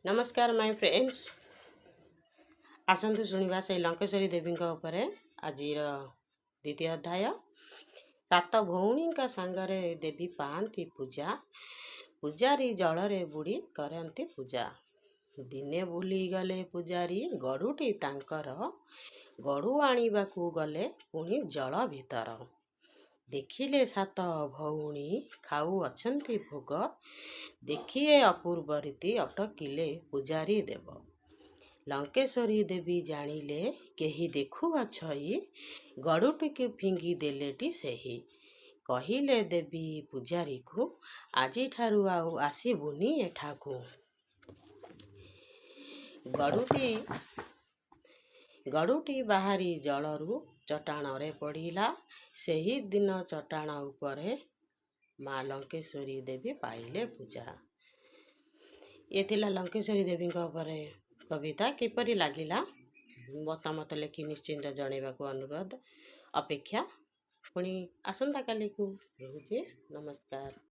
नमस्कार my friends आसतु शुणा से लंकेश्वरी देवी आज द्वितीय अध्याय। सात भौणी सांगरे देवी पाती पूजा पूजारी जलरे बुड़ी करती पूजा। दिने भूली गले पूजारी गड़ुटी तांकर गड़ु आनिबाकू गले पुणी जल भीतर। देखिले सात भौणी खाऊ अछंती भोग देखिए अपूर्व रीति अटकिले पूजारी देव। लंकेश्वरी देवी जानिले केही देखु अछई गड़ुटी के फिंगी देलेटी सेही। कहिले देवी पूजारी को आजी ठारू आउ आसीबुनी एठाकू। गड़ुटी बाहरी जलरू चटाण रे पड़िला। सेही दिन चटाण उपरे माँ लंकेश्वरी देवी पाइले पूजा। ये थिला लंकेश्वरी देवी कविता किपरि लागिला मतामत लेखि निश्चिंत जणेबाकू अनुरोध। अपेक्षा पुणी आसंता काली को रहुचे। नमस्कार।